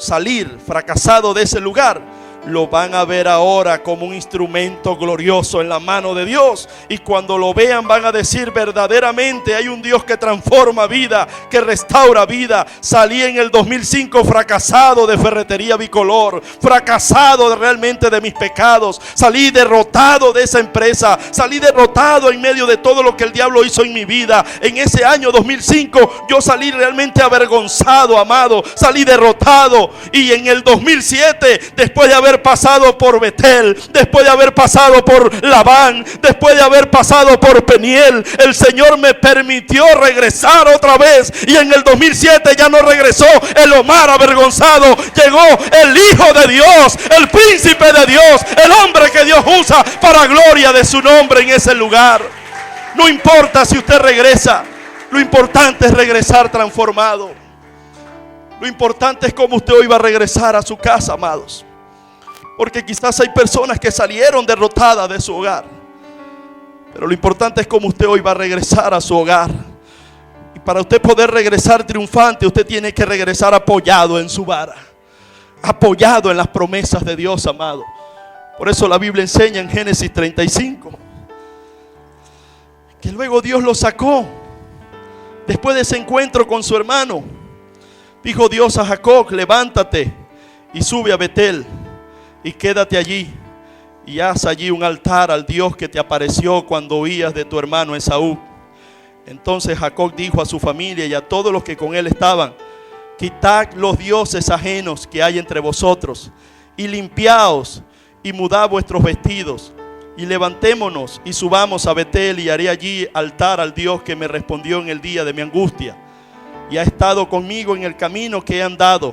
fracasado de ese lugar, lo van a ver ahora como un instrumento glorioso en la mano de Dios. Y cuando lo vean van a decir: verdaderamente hay un Dios que transforma vida, que restaura vida. Salí en el 2005 fracasado de Ferretería Bicolor, fracasado realmente de mis pecados. Salí derrotado de esa empresa, salí derrotado en medio de todo lo que el diablo hizo en mi vida. En ese año 2005 yo salí realmente avergonzado, amado. Salí derrotado. Y en el 2007, después de haber pasado por Betel, después de haber pasado por Labán, después de haber pasado por Peniel, el Señor me permitió regresar otra vez. Y en el 2007 ya no regresó el Omar avergonzado, llegó el Hijo de Dios, el Príncipe de Dios, el hombre que Dios usa para gloria de su nombre en ese lugar. No importa si usted regresa, lo importante es regresar transformado. Lo importante es cómo usted hoy va a regresar a su casa, amados. Porque quizás hay personas que salieron derrotadas de su hogar, pero lo importante es cómo usted hoy va a regresar a su hogar. Y para usted poder regresar triunfante, usted tiene que regresar apoyado en su vara, apoyado en las promesas de Dios, amado. Por eso la Biblia enseña en Génesis 35 que luego Dios lo sacó. Después de ese encuentro con su hermano, dijo Dios a Jacob: levántate y sube a Betel y quédate allí, y haz allí un altar al Dios que te apareció cuando huías de tu hermano Esaú. Entonces Jacob dijo a su familia y a todos los que con él estaban: quitad los dioses ajenos que hay entre vosotros, y limpiaos, y mudad vuestros vestidos, y levantémonos y subamos a Betel, y haré allí altar al Dios que me respondió en el día de mi angustia, y ha estado conmigo en el camino que he andado.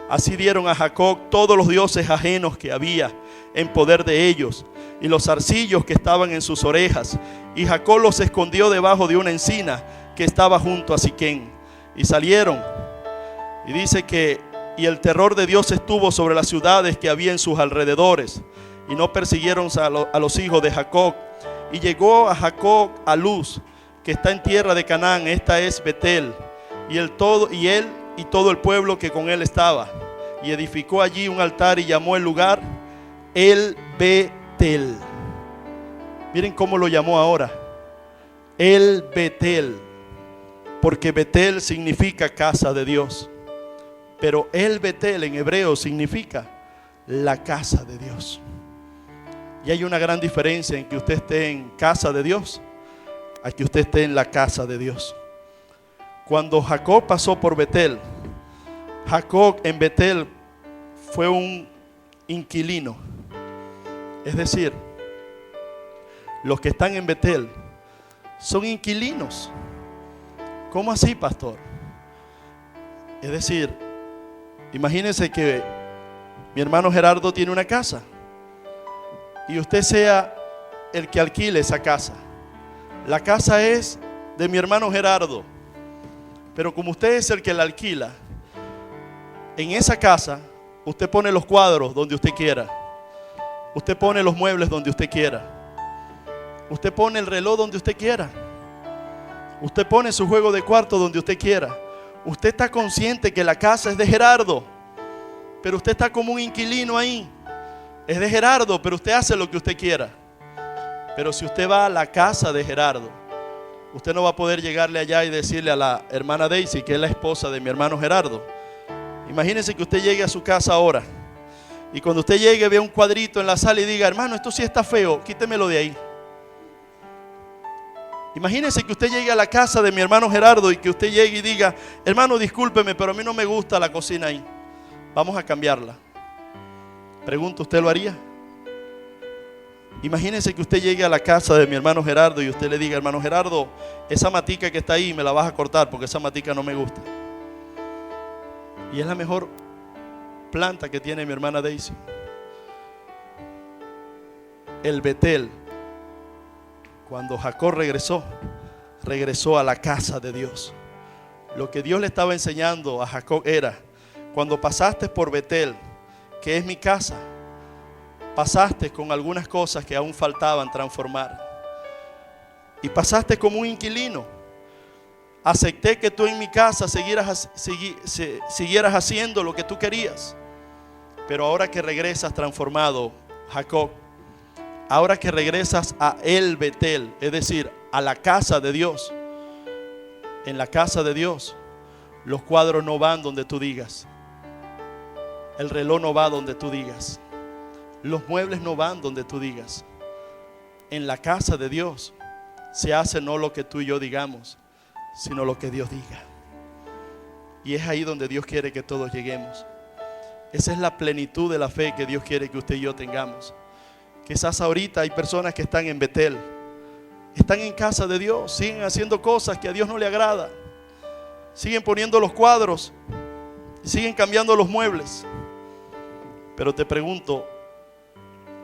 Así dieron a Jacob todos los dioses ajenos que había en poder de ellos, y los zarcillos que estaban en sus orejas. Y Jacob los escondió debajo de una encina que estaba junto a Siquén. Y salieron. Y dice que y el terror de Dios estuvo sobre las ciudades que había en sus alrededores, y no persiguieron a los hijos de Jacob. Y llegó a Jacob a Luz, que está en tierra de Canaán, esta es Betel, y él y todo el pueblo que con él estaba, y edificó allí un altar y llamó el lugar El Betel. Miren cómo lo llamó ahora, El Betel, porque Betel significa casa de Dios. Pero el Betel en hebreo significa la casa de Dios. Y hay una gran diferencia en que usted esté en casa de Dios a que usted esté en la casa de Dios. Cuando Jacob pasó por Betel, Jacob en Betel fue un inquilino. Es decir, los que están en Betel son inquilinos. ¿Cómo así, pastor? Es decir, imagínense que mi hermano Gerardo tiene una casa y usted sea el que alquile esa casa. La casa es de mi hermano Gerardo, pero como usted es el que la alquila, en esa casa usted pone los cuadros donde usted quiera, usted pone los muebles donde usted quiera, usted pone el reloj donde usted quiera, usted pone su juego de cuarto donde usted quiera. Usted está consciente que la casa es de Gerardo, pero usted está como un inquilino ahí. Es de Gerardo, pero usted hace lo que usted quiera. Pero si usted va a la casa de Gerardo, usted no va a poder llegarle allá y decirle a la hermana Daisy, que es la esposa de mi hermano Gerardo. Imagínese que usted llegue a su casa ahora y cuando usted llegue vea un cuadrito en la sala y diga: hermano, esto sí está feo, quítemelo de ahí. Imagínese que usted llegue a la casa de mi hermano Gerardo y que usted llegue y diga: hermano, discúlpeme, pero a mí no me gusta la cocina ahí, vamos a cambiarla. Pregunto, ¿usted lo haría? Imagínese que usted llegue a la casa de mi hermano Gerardo y usted le diga: hermano Gerardo, esa matica que está ahí me la vas a cortar porque esa matica no me gusta. Y es la mejor planta que tiene mi hermana Daisy. El Betel, cuando Jacob regresó a la casa de Dios. Lo que Dios le estaba enseñando a Jacob era: cuando pasaste por Betel, que es mi casa, pasaste con algunas cosas que aún faltaban transformar. Y pasaste como un inquilino. Acepté que tú en mi casa siguieras haciendo lo que tú querías. Pero ahora que regresas transformado, Jacob, ahora que regresas a el Betel, es decir, a la casa de Dios, en la casa de Dios, los cuadros no van donde tú digas, el reloj no va donde tú digas, los muebles no van donde tú digas. En la casa de Dios se hace no lo que tú y yo digamos, sino lo que Dios diga. Y es ahí donde Dios quiere que todos lleguemos. Esa es la plenitud de la fe que Dios quiere que usted y yo tengamos. Quizás ahorita hay personas que están en Betel, están en casa de Dios, siguen haciendo cosas que a Dios no le agrada, siguen poniendo los cuadros, siguen cambiando los muebles. Pero te pregunto,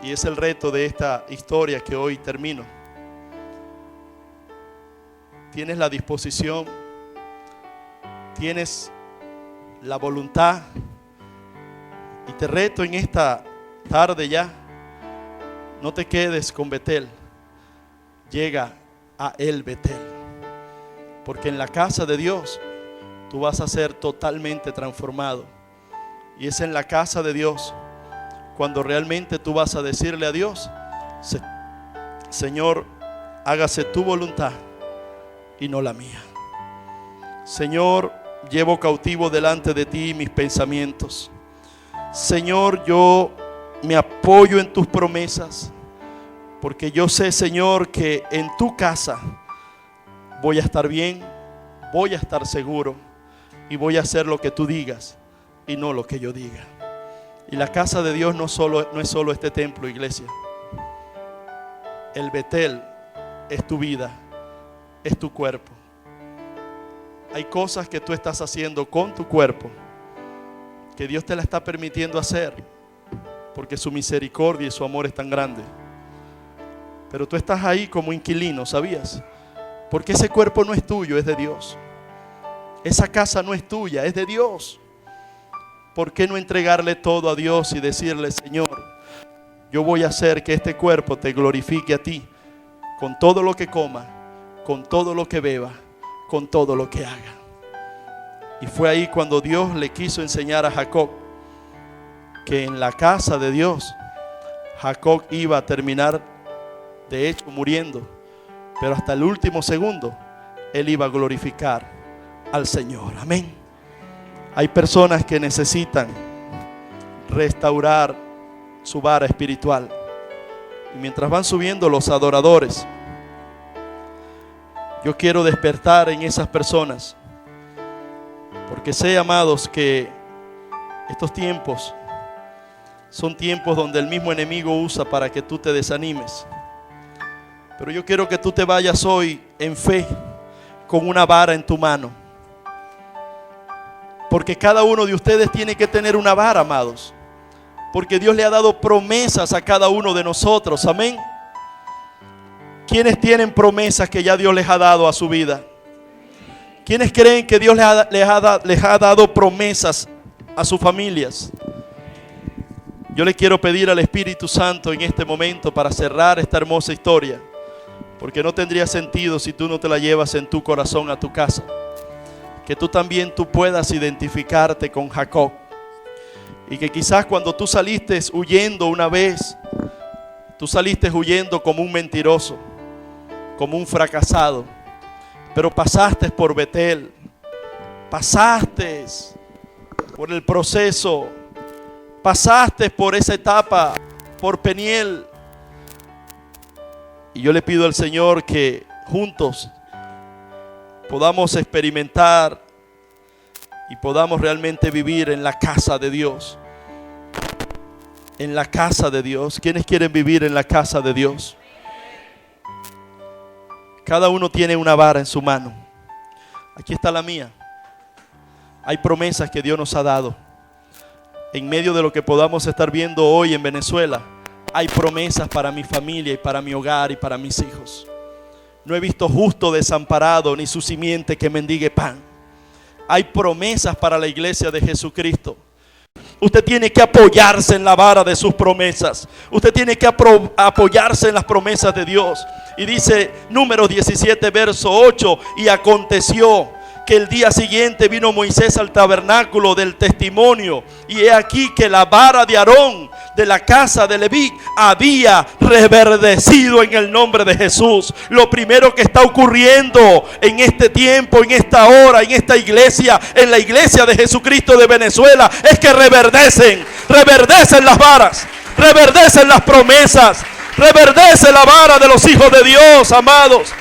y es el reto de esta historia que hoy termino: ¿tienes la disposición? ¿Tienes la voluntad? Y te reto en esta tarde ya: no te quedes con Betel, llega a el Betel, porque en la casa de Dios tú vas a ser totalmente transformado. Y es en la casa de Dios cuando realmente tú vas a decirle a Dios: Señor, hágase tu voluntad y no la mía. Señor, llevo cautivo delante de ti mis pensamientos. Señor, yo me apoyo en tus promesas, porque yo sé, Señor, que en tu casa voy a estar bien, voy a estar seguro y voy a hacer lo que tú digas y no lo que yo diga. Y la casa de Dios no es solo este templo, iglesia. El Betel es tu vida, es tu cuerpo. Hay cosas que tú estás haciendo con tu cuerpo que Dios te la está permitiendo hacer porque su misericordia y su amor es tan grande. Pero tú estás ahí como inquilino, ¿sabías? Porque ese cuerpo no es tuyo, es de Dios. Esa casa no es tuya, es de Dios. ¿Por qué no entregarle todo a Dios y decirle: Señor, yo voy a hacer que este cuerpo te glorifique a ti, con todo lo que coma, con todo lo que beba, con todo lo que haga? Y fue ahí cuando Dios le quiso enseñar a Jacob que en la casa de Dios Jacob iba a terminar, de hecho, muriendo, pero hasta el último segundo él iba a glorificar al Señor. Amén. Hay personas que necesitan restaurar su vara espiritual. Y mientras van subiendo los adoradores, yo quiero despertar en esas personas, porque sé, amados, que estos tiempos son tiempos donde el mismo enemigo usa para que tú te desanimes. Pero yo quiero que tú te vayas hoy en fe, con una vara en tu mano. Porque cada uno de ustedes tiene que tener una vara, amados. Porque Dios le ha dado promesas a cada uno de nosotros. Amén. ¿Quiénes tienen promesas que ya Dios les ha dado a su vida? ¿Quiénes creen que Dios les ha dado promesas a sus familias? Yo le quiero pedir al Espíritu Santo en este momento para cerrar esta hermosa historia, porque no tendría sentido si tú no te la llevas en tu corazón a tu casa. Que tú también puedas identificarte con Jacob, y que quizás cuando tú saliste huyendo una vez, tú saliste huyendo como un mentiroso, como un fracasado, pero pasaste por Betel, pasaste por el proceso, pasaste por esa etapa, por Peniel. Y yo le pido al Señor que juntos podamos experimentar y podamos realmente vivir en la casa de Dios. En la casa de Dios. ¿Quiénes quieren vivir en la casa de Dios? Cada uno tiene una vara en su mano. Aquí está la mía. Hay promesas que Dios nos ha dado. En medio de lo que podamos estar viendo hoy en Venezuela, hay promesas para mi familia y para mi hogar y para mis hijos. No he visto justo desamparado ni su simiente que mendigue pan. Hay promesas para la iglesia de Jesucristo. Usted tiene que apoyarse en la vara de sus promesas. Usted tiene que apoyarse en las promesas de Dios. Y dice Números 17, verso 8: y aconteció que el día siguiente vino Moisés al tabernáculo del testimonio, y he aquí que la vara de Aarón de la casa de Leví había reverdecido en el nombre de Jesús. Lo primero que está ocurriendo en este tiempo, en esta hora, en esta iglesia, en la iglesia de Jesucristo de Venezuela, es que reverdecen las varas, reverdecen las promesas, reverdece la vara de los hijos de Dios, amados.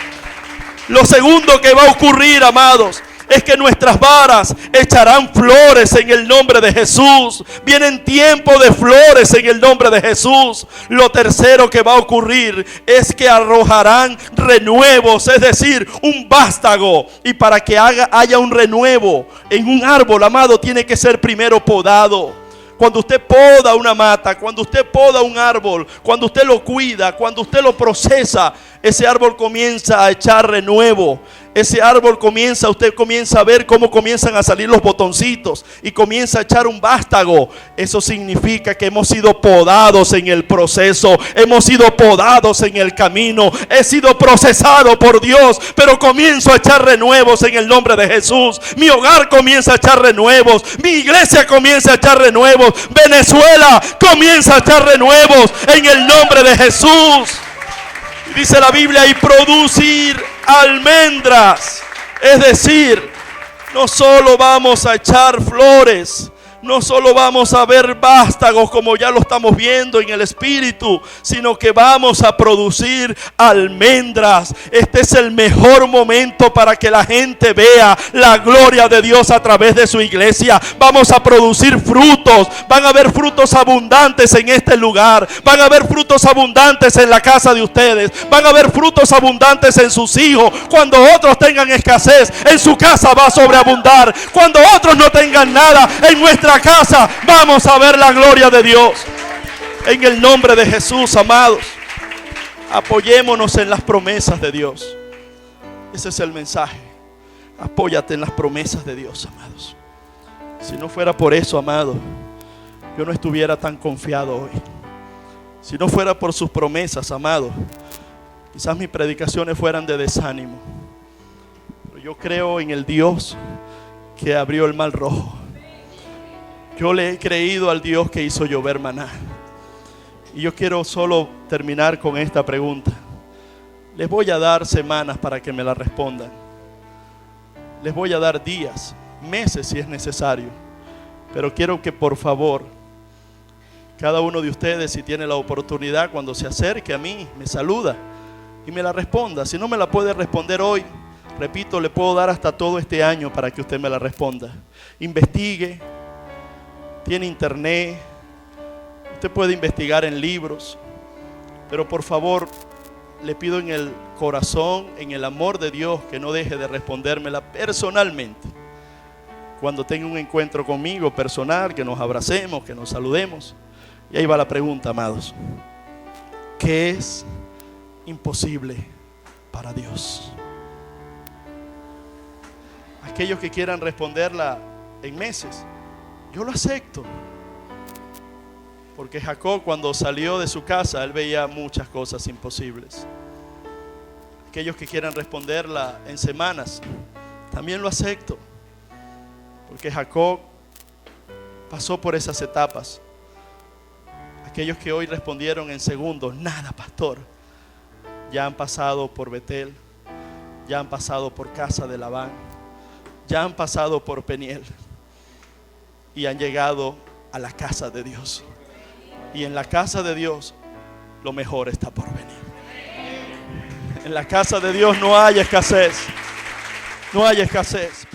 Lo segundo que va a ocurrir, amados, es que nuestras varas echarán flores en el nombre de Jesús. Vienen tiempos de flores en el nombre de Jesús. Lo tercero que va a ocurrir es que arrojarán renuevos, es decir, un vástago. Y para que haya un renuevo en un árbol, amado, tiene que ser primero podado. Cuando usted poda una mata, cuando usted poda un árbol, cuando usted lo cuida, cuando usted lo procesa, ese árbol comienza a echar renuevo. Ese árbol usted comienza a ver cómo comienzan a salir los botoncitos y comienza a echar un vástago. Eso significa que hemos sido podados en el proceso, hemos sido podados en el camino, he sido procesado por Dios, pero comienzo a echar renuevos en el nombre de Jesús. Mi hogar comienza a echar renuevos, mi iglesia comienza a echar renuevos, Venezuela comienza a echar renuevos en el nombre de Jesús. Dice la Biblia, y producir almendras. Es decir, no solo vamos a echar flores, no solo vamos a ver vástagos como ya lo estamos viendo en el espíritu, sino que vamos a producir almendras. Este es el mejor momento para que la gente vea la gloria de Dios a través de su iglesia. Vamos a producir frutos, van a haber frutos abundantes en este lugar, van a haber frutos abundantes en la casa de ustedes, van a haber frutos abundantes en sus hijos. Cuando otros tengan escasez, en su casa va a sobreabundar. Cuando otros no tengan nada, en nuestra casa vamos a ver la gloria de Dios. En el nombre de Jesús, amados, apoyémonos en las promesas de Dios. Ese es el mensaje. Apóyate en las promesas de Dios, amados. Si no fuera por eso, amado, yo no estuviera tan confiado hoy. Si no fuera por sus promesas, amado, quizás mis predicaciones fueran de desánimo. Pero yo creo en el Dios que abrió el mar rojo. Yo le he creído al Dios que hizo llover maná. Y yo quiero solo terminar con esta pregunta. Les voy a dar semanas para que me la respondan. Les voy a dar días, meses si es necesario. Pero quiero que por favor, cada uno de ustedes, si tiene la oportunidad, cuando se acerque a mí, me saluda y me la responda. Si no me la puede responder hoy, repito, le puedo dar hasta todo este año para que usted me la responda. Investigue, tiene internet, usted puede investigar en libros, pero por favor, le pido en el corazón, en el amor de Dios, que no deje de respondérmela personalmente. Cuando tenga un encuentro conmigo personal, que nos abracemos, que nos saludemos. Y ahí va la pregunta, amados. ¿Qué es imposible para Dios? Aquellos que quieran responderla en meses, yo lo acepto. Porque Jacob, cuando salió de su casa, él veía muchas cosas imposibles. Aquellos que quieran responderla en semanas, también lo acepto. Porque Jacob pasó por esas etapas. Aquellos que hoy respondieron en segundos, nada, pastor, ya han pasado por Betel, ya han pasado por casa de Labán, ya han pasado por Peniel y han llegado a la casa de Dios. Y en la casa de Dios lo mejor está por venir. En la casa de Dios no hay escasez. No hay escasez.